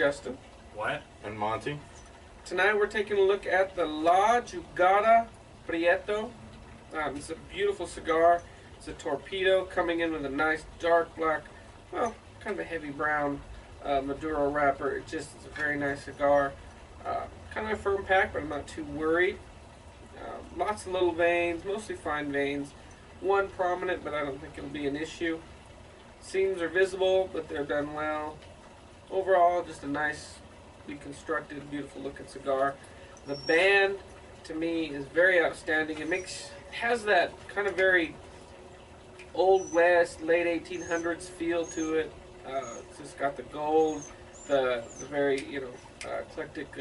Justin. What? And Monty. Tonight we're taking a look at the La Jugada Prieto. It's a beautiful cigar. It's a torpedo coming in with a nice dark black, well, kind of a heavy brown Maduro wrapper. It's a very nice cigar. Kind of a firm pack, but I'm not too worried. Lots of little veins, mostly fine veins. One prominent, but I don't think it'll be an issue. Seams are visible, but they're done well. Overall, just a nicely constructed, beautiful looking cigar. The band, to me, is very outstanding. It has that kind of very Old West, late 1800s feel to it. It's just got the gold, the very, eclectic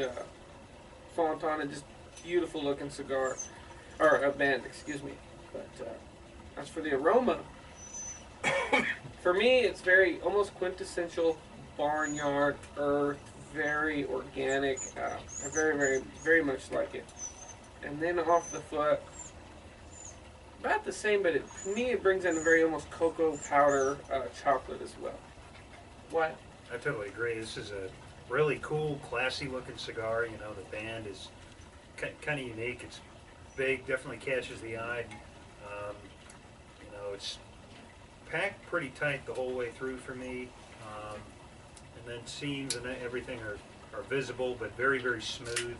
font on it. Just beautiful looking cigar, or a band, excuse me. But as for the aroma, for me, it's almost quintessential barnyard earth, very organic. I very much like it. And then off the foot, about the same, but to me it brings in a very almost cocoa powder chocolate as well. What? I totally agree. This is a really cool, classy looking cigar. You know, the band is kind of unique. It's big, definitely catches the eye. It's packed pretty tight the whole way through for me. And then seams and everything are visible, but very, very smooth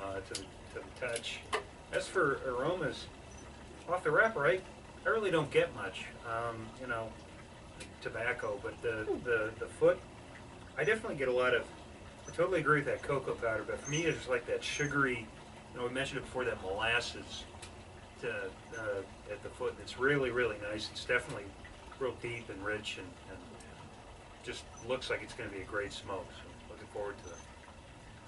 to the touch. As for aromas, off the wrapper, I really don't get much, tobacco, but the foot, I definitely get a lot of, I totally agree with that cocoa powder, but for me it's like that sugary, we mentioned it before, that molasses at the foot. It's really, really nice. It's definitely real deep and rich and just looks like it's going to be a great smoke, so looking forward to it.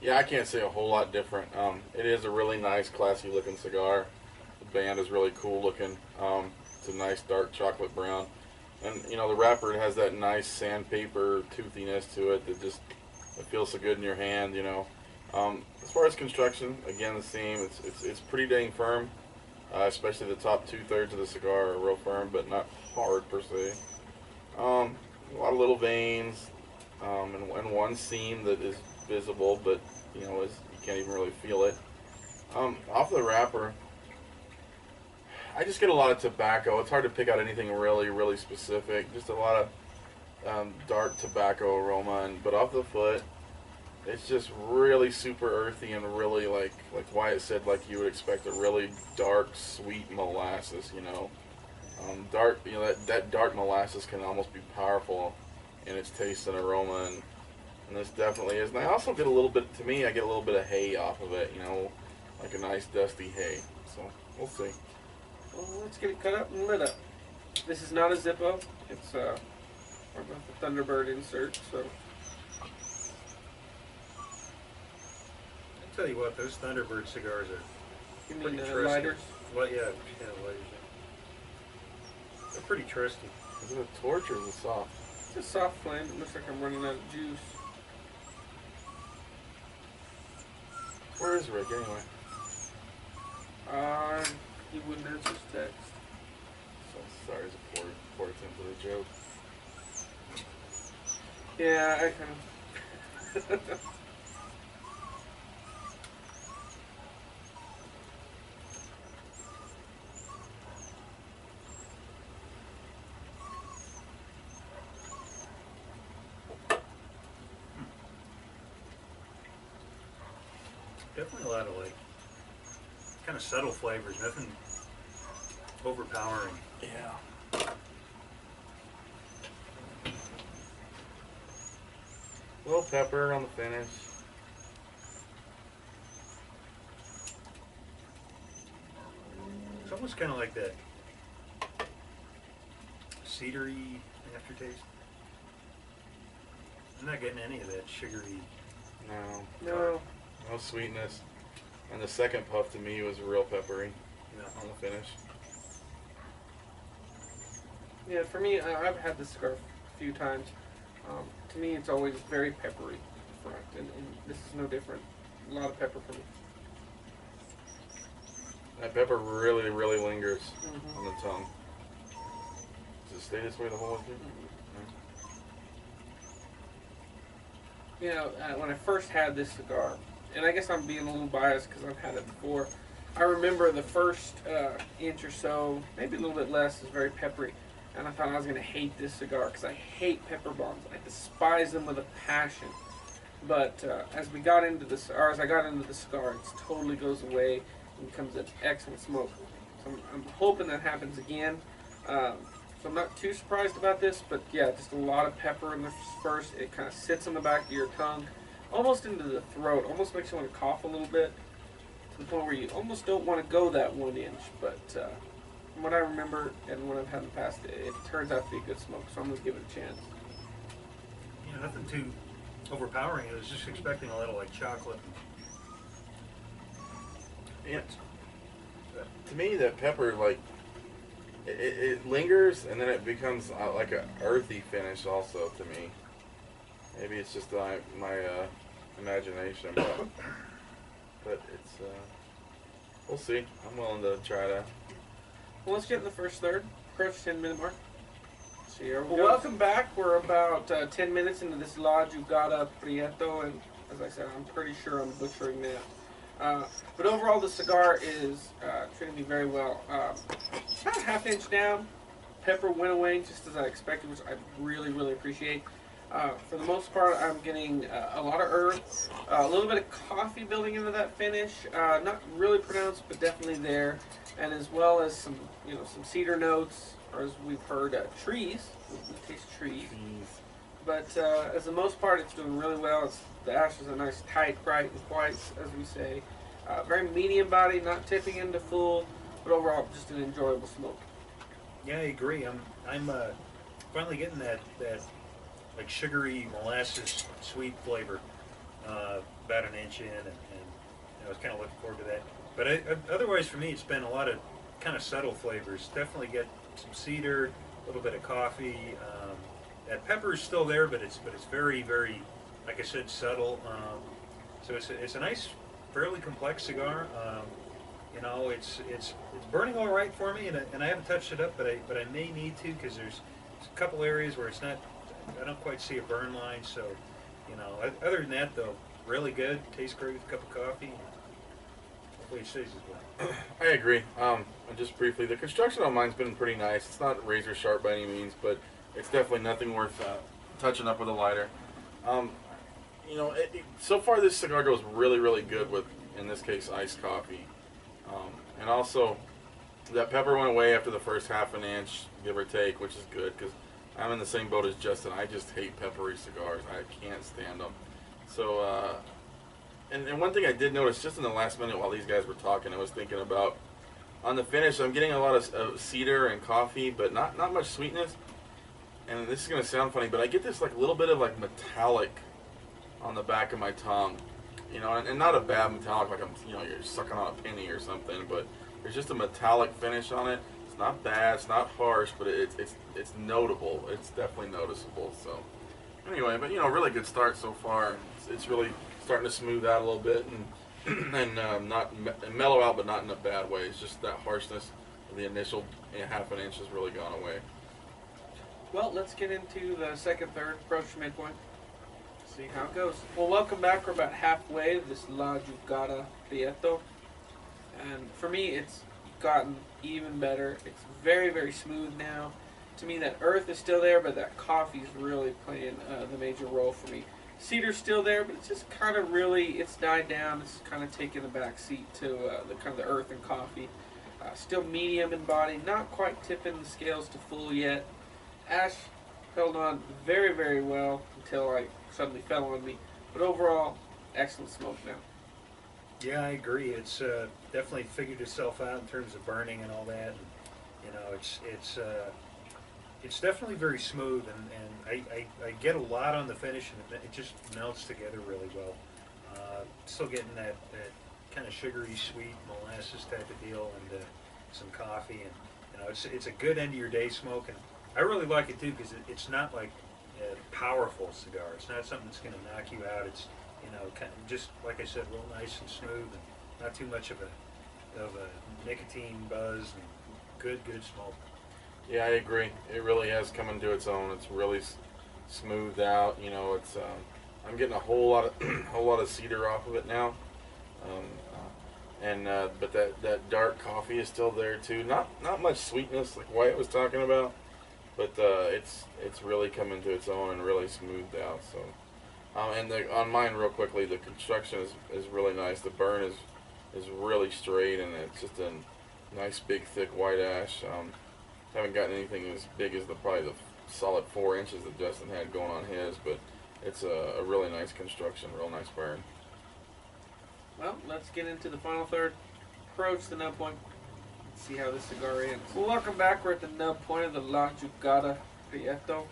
Yeah, I can't say a whole lot different. It is a really nice, classy looking cigar. The band is really cool looking. It's a nice dark chocolate brown. And, the wrapper has that nice sandpaper toothiness to it that just it feels so good in your hand, As far as construction, again, the same. It's pretty dang firm, especially the top 2/3 of the cigar are real firm, but not hard per se. A lot of little veins, and one seam that is visible, but you can't even really feel it. Off the wrapper, I just get a lot of tobacco. It's hard to pick out anything really, really specific. Just a lot of dark tobacco aroma, but off the foot, it's just really super earthy and really like Wyatt said, like you would expect a really dark, sweet molasses. Dark. That dark molasses can almost be powerful in its taste and aroma, and this definitely is. And I also get a little bit. To me, I get a little bit of hay off of it. Like a nice dusty hay. So we'll see. Well, let's get it cut up and lit up. This is not a Zippo. It's the Thunderbird insert. So I'll tell you what, those Thunderbird cigars are you pretty mean trusty. lighters? Well, yeah, lighters. They're pretty trusty. Is it a torch or is it soft? It's a soft flame. It looks like I'm running out of juice. Where is Rick anyway? He wouldn't answer his text. So sorry, it's a poor attempt at a joke. Yeah, I kind of. Definitely a lot of kind of subtle flavors, nothing overpowering. Yeah. A little pepper on the finish. It's almost kind of like that cedary aftertaste. I'm not getting any of that sugary. No sweetness. And the second puff to me was real peppery on the finish. Yeah, for me, I've had this cigar a few times. To me, it's always very peppery front, and this is no different. A lot of pepper for me. That pepper really, really lingers on the tongue. Does it stay this way the whole way through? when I first had this cigar, and I guess I'm being a little biased because I've had it before. I remember the first inch or so, maybe a little bit less, is very peppery, and I thought I was going to hate this cigar because I hate pepper bombs. I despise them with a passion. But as we got into this, or as I got into the cigar, it totally goes away and becomes an excellent smoke. So I'm hoping that happens again. So I'm not too surprised about this, but yeah, just a lot of pepper in the first. It kind of sits on the back of your tongue, almost into the throat. Almost makes you want to cough a little bit, to the point where you almost don't want to go that 1 inch. But from what I remember and what I've had in the past, it turns out to be a good smoke. So I'm gonna give it a chance. Yeah, nothing too overpowering. I was just expecting a little like chocolate. Yeah. To me, that pepper, like, it lingers, and then it becomes like a earthy finish also to me. Maybe it's just my imagination, but it's, we'll see. I'm willing to try that. Well, let's get in the first third. Approach 10-minute mark. So here we go. Welcome back. We're about 10 minutes into this La Jugada Prieto, and as I said, I'm pretty sure I'm butchering that. But overall, the cigar is treating me very well. About a half inch down. Pepper went away just as I expected, which I really, really appreciate. For the most part, I'm getting a lot of earth, a little bit of coffee building into that finish. Not really pronounced, but definitely there, and as well as some cedar notes, or as we've heard, trees. We taste trees. But as the most part, it's doing really well. The ash is a nice tight, bright, and quiet, as we say. Very medium body, not tipping into full, but overall just an enjoyable smoke. Yeah, I agree. I'm finally getting that like sugary molasses sweet flavor. About an inch in, and I was kind of looking forward to that. But otherwise, for me, it's been a lot of kind of subtle flavors. Definitely get some cedar, a little bit of coffee. That pepper is still there, but it's very, very, like I said, subtle. So it's a nice, fairly complex cigar. It's burning all right for me, and I haven't touched it up, but I may need to, because there's a couple areas where it's not. I don't quite see a burn line. So, other than that, though, really good. Tastes great with a cup of coffee. Hopefully it stays as well. I agree. And just briefly, the construction on mine's been pretty nice. It's not razor sharp by any means, but it's definitely nothing worth touching up with a lighter. So far this cigar goes really, really good with, in this case, iced coffee. And also, that pepper went away after the first half an inch, give or take, which is good, because I'm in the same boat as Justin. I just hate peppery cigars. I can't stand them. So, and one thing I did notice just in the last minute while these guys were talking, I was thinking about, on the finish, I'm getting a lot of cedar and coffee, but not much sweetness. And this is going to sound funny, but I get this like little bit of like metallic on the back of my tongue. And not a bad metallic, like you're sucking on a penny or something, but there's just a metallic finish on it. It's not bad, it's not harsh, but it's notable. It's definitely noticeable. So anyway, but really good start so far. It's really starting to smooth out a little bit and not mellow out, but not in a bad way. It's just that harshness of the initial half an inch has really gone away. Well, let's get into the second, third, approach midpoint. See how it goes. Well, welcome back. We're about halfway to this La Jugada Prieto. And for me, it's gotten even better. It's very, very smooth now. To me, that earth is still there, but that coffee's really playing the major role for me. Cedar's still there, but it's just kind of it's died down. It's kind of taking the back seat to the kind of the earth and coffee. Still medium in body, not quite tipping the scales to full yet. Ash held on very, very well until I suddenly fell on me. But overall, excellent smoke now. Yeah, I agree. It's definitely figured itself out in terms of burning and all that. And, it's definitely very smooth, and I get a lot on the finish, and it just melts together really well. Still getting that kind of sugary, sweet molasses type of deal, and some coffee, and it's a good end of your day smoke, and I really like it too because it's not like a powerful cigar. It's not something that's going to knock you out. It's kind of just like I said, real nice and smooth, and not too much of a nicotine buzz, and good smoke. Yeah, I agree. It really has come into its own. It's really smoothed out. I'm getting a whole lot of whole lot of cedar off of it now. Um, but that dark coffee is still there too. Not much sweetness like Wyatt was talking about, but it's really coming to its own and really smoothed out. So, on mine real quickly, the construction is really nice. The burn is really straight, and it's just a nice big thick white ash. Haven't gotten anything as big as probably the solid 4 inches that Justin had going on his, but it's a really nice construction, real nice burn. Well, let's get into the final third. Approach the nub point. Let's see how this cigar ends. Well, welcome back. We're at the nub point of the La Jugada Prieto,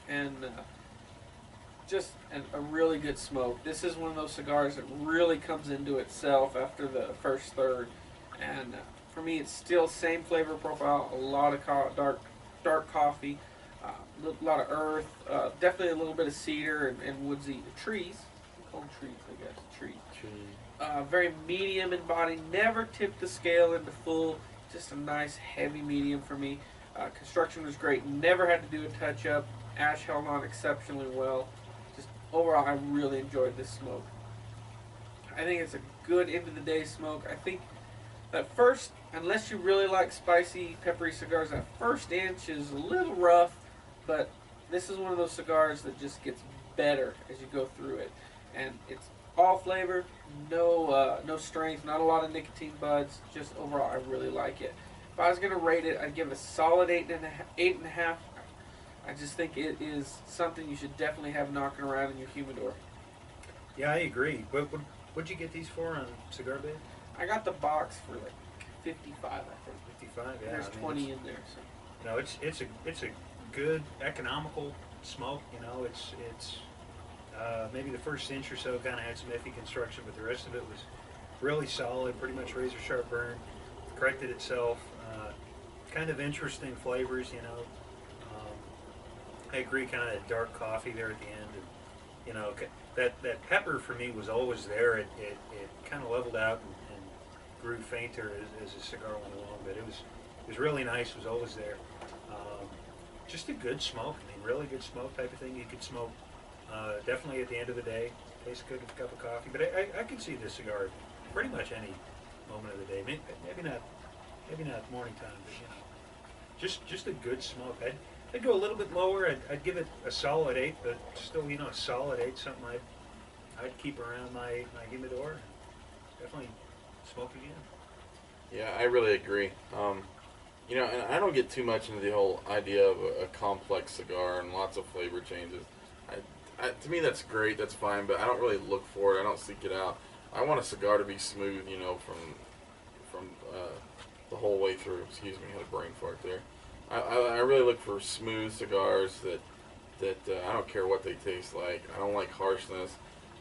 and just a really good smoke. This is one of those cigars that really comes into itself after the first third, and for me, it's still same flavor profile. A lot of dark coffee, a lot of earth, definitely a little bit of cedar and woodsy trees. We call them trees, I guess. Trees. Very medium in body. Never tipped the scale into full. Just a nice heavy medium for me. Construction was great. Never had to do a touch up. Ash held on exceptionally well. Just overall, I really enjoyed this smoke. I think it's a good end of the day smoke. I think that first, unless you really like spicy, peppery cigars, that first inch is a little rough, but this is one of those cigars that just gets better as you go through it. And it's all flavor, no strength, not a lot of nicotine buds. Just overall, I really like it. If I was going to rate it, I'd give it a solid 8.5. I just think it is something you should definitely have knocking around in your humidor. Yeah, I agree. What'd you get these for on Cigar Bed? I got the box for like 55, I think. 55, yeah. There's 20 in there. So. You know, it's a good economical smoke. You know, it's maybe the first inch or so kind of had some iffy construction, but the rest of it was really solid, pretty much razor sharp burn, corrected itself. Kind of interesting flavors, you know. I agree, kind of that dark coffee there at the end, and you know that pepper for me was always there. It kind of leveled out and grew fainter as the cigar went along, but it was really nice. It was always there. Just a good smoke. I mean, really good smoke type of thing. You could smoke definitely at the end of the day. Tastes good with a cup of coffee. But I could see this cigar pretty much any moment of the day. Maybe not morning time, but you know, just a good smoke. I'd go a little bit lower. I'd give it a solid 8, but still, you know, a solid 8, something I'd keep around my humidor. Definitely smoke again. Yeah, I really agree. You know, and I don't get too much into the whole idea of a complex cigar and lots of flavor changes. To me, that's great. That's fine, but I don't really look for it. I don't seek it out. I want a cigar to be smooth, you know, from the whole way through. Excuse me, I had a brain fart there. I really look for smooth cigars that I don't care what they taste like. I don't like harshness.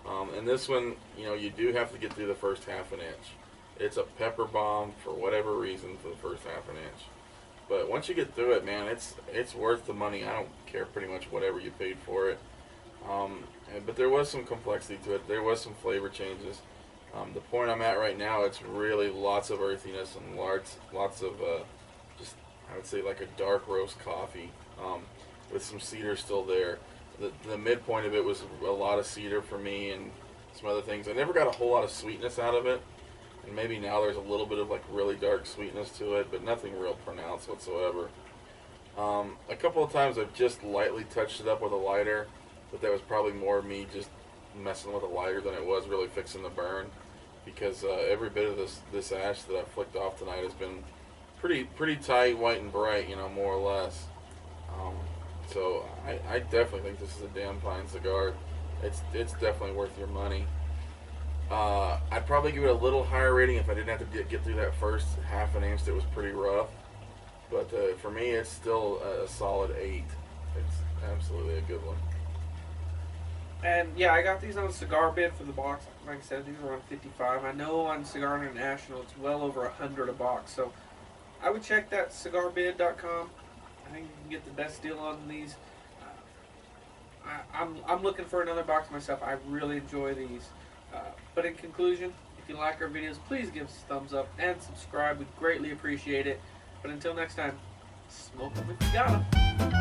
And this one, you know, you do have to get through the first half an inch. It's a pepper bomb for whatever reason for the first half an inch. But once you get through it, man, it's worth the money. I don't care pretty much whatever you paid for it. But there was some complexity to it. There was some flavor changes. The point I'm at right now, it's really lots of earthiness and lots of just, I would say, like a dark roast coffee with some cedar still there. The midpoint of it was a lot of cedar for me and some other things. I never got a whole lot of sweetness out of it. And maybe now there's a little bit of like really dark sweetness to it, but nothing real pronounced whatsoever. A couple of times I've just lightly touched it up with a lighter, but that was probably more me just messing with a lighter than it was really fixing the burn, because every bit of this ash that I've flicked off tonight has been pretty tight, white and bright, you know, more or less. So I definitely think this is a damn fine cigar. It's definitely worth your money. I'd probably give it a little higher rating if I didn't have to get through that first half an inch that was pretty rough. But for me, it's still a solid 8. It's absolutely a good one. And yeah, I got these on Cigar Bid for the box. Like I said, these are around 55. I know on Cigar International it's well over 100 a box. So I would check that cigarbid.com. I think you can get the best deal on these. I'm looking for another box myself. I really enjoy these. But in conclusion, if you like our videos, please give us a thumbs up and subscribe. We'd greatly appreciate it. But until next time, smoke them if you got 'em.